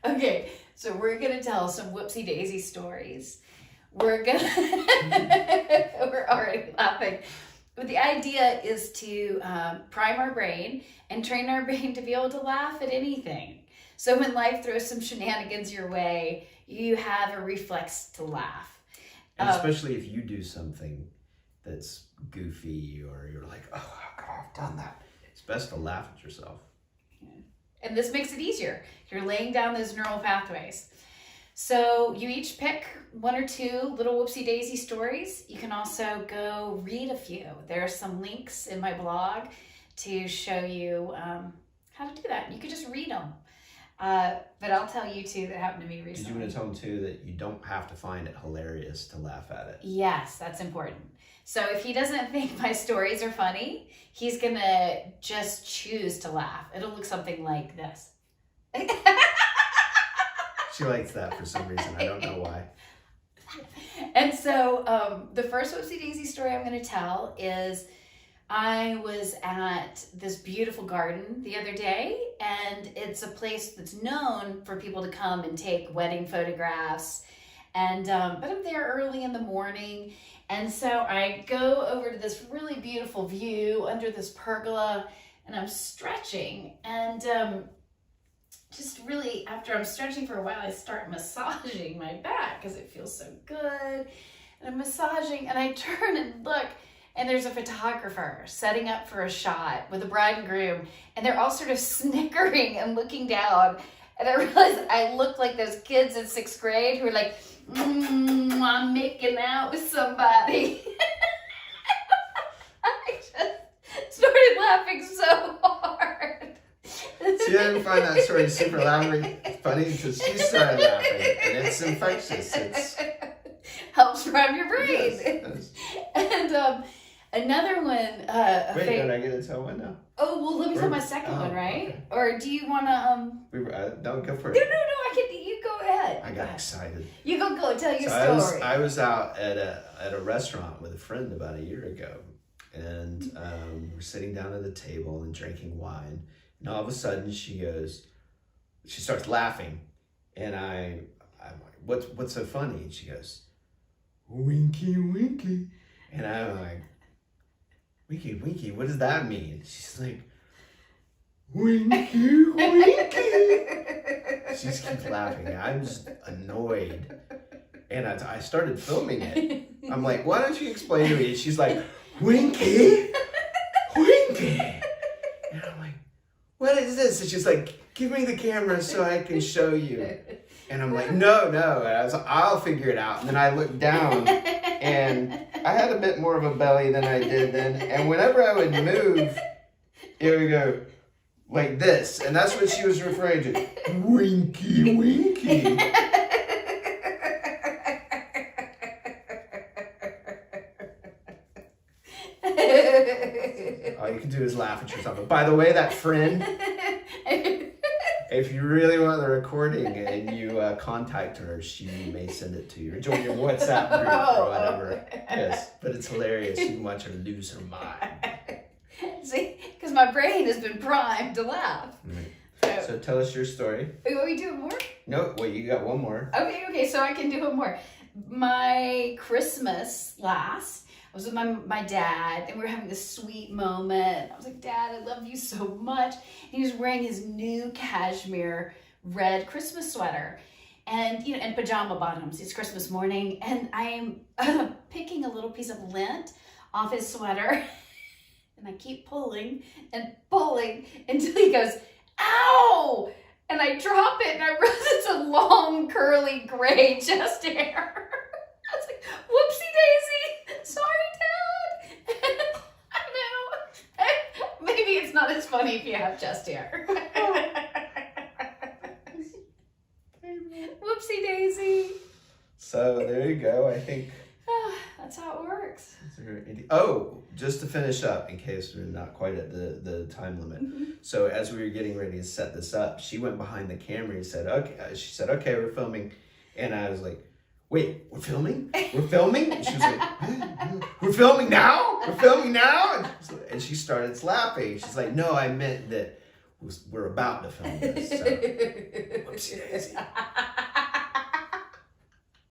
Okay, so we're gonna tell some whoopsie daisy stories. We're already laughing. But the idea is to prime our brain and train our brain to be able to laugh at anything. So when life throws some shenanigans your way, you have a reflex to laugh. And especially if you do something that's goofy or you're like, oh, how could I have done that? It's best to laugh at yourself. And this makes it easier. You're laying down those neural pathways. So you each pick one or two little whoopsie daisy stories. You can also go read a few. There are some links in my blog to show you how to do that. You could just read them. But I'll tell you two that happened to me recently. Did you want to tell them too that you don't have to find it hilarious to laugh at it? Yes, that's important. So if he doesn't think my stories are funny, he's gonna just choose to laugh. It'll look something like this. She likes that for some reason. I don't know why. And so the first whoopsie daisy story I'm going to tell is I was at this beautiful garden the other day, and it's a place that's known for people to come and take wedding photographs. And but I'm there early in the morning, and so I go over to this really beautiful view under this pergola, and I'm stretching, and just really, after I'm stretching for a while, I start massaging my back because it feels so good. And I'm massaging, and I turn and look, and there's a photographer setting up for a shot with a bride and groom, and they're all sort of snickering and looking down. And I realized I look like those kids in 6th grade who are like, I'm making out with somebody. I just started laughing so hard. She didn't find that story super loudly funny because she started laughing, and it's infectious. It helps prime your brain. Yes. And another one. Wait, don't I get to tell one now? Oh well, let me tell my second one, right? Okay. Or do you want to? Don't go for it. No, I can. You go ahead. I got excited. You go tell your story. I was out at a restaurant with a friend about a year ago, and we're sitting down at a table and drinking wine. And all of a sudden she starts laughing, and I'm like, what's so funny? And she goes, winky-winky. And I'm like, winky-winky, what does that mean? She's like, winky-winky. She just keeps laughing. I'm just annoyed. And I started filming it. I'm like, why don't you explain to me? And she's like, winky? Winky. And I'm like, what is this? And she's like, give me the camera so I can show you. And I'm like, no. And I was like, I'll figure it out. And then I looked down, and I had a bit more of a belly than I did then. And whenever I would move, it would go like this. And that's what she was referring to. Winky-winky. All you can do is laugh at yourself. But by the way, that friend, if you really want the recording and you contact her, she may send it to you or join your WhatsApp group or whatever. Yes, but it's hilarious. You can watch her lose her mind. See, because my brain has been primed to laugh. Right. So tell us your story. Are we doing more? No, wait, you got one more. Okay, so I can do one more. My Christmas last, I was with my dad, and we were having this sweet moment. I was like, Dad, I love you so much. And he was wearing his new cashmere red Christmas sweater and and pajama bottoms. It's Christmas morning, and I am picking a little piece of lint off his sweater, and I keep pulling and pulling until he goes, ow! And I drop it, and I realize it's a long, curly, gray chest hair. I was like, whoopsie daisy. Sorry, Dad. I know. Maybe it's not as funny if you have chest hair. Whoopsie daisy. So there you go. I think that's how it works. Oh, just to finish up, in case we're not quite at the time limit. Mm-hmm. So as we were getting ready to set this up, she went behind the camera and said, "Okay." She said, "Okay, we're filming," and I was like, "Wait, we're filming? We're filming?" And she was like, "We're filming now? We're filming now?" And she started laughing. She's like, "No, I meant that we're about to film this. So. Whoopsie daisy.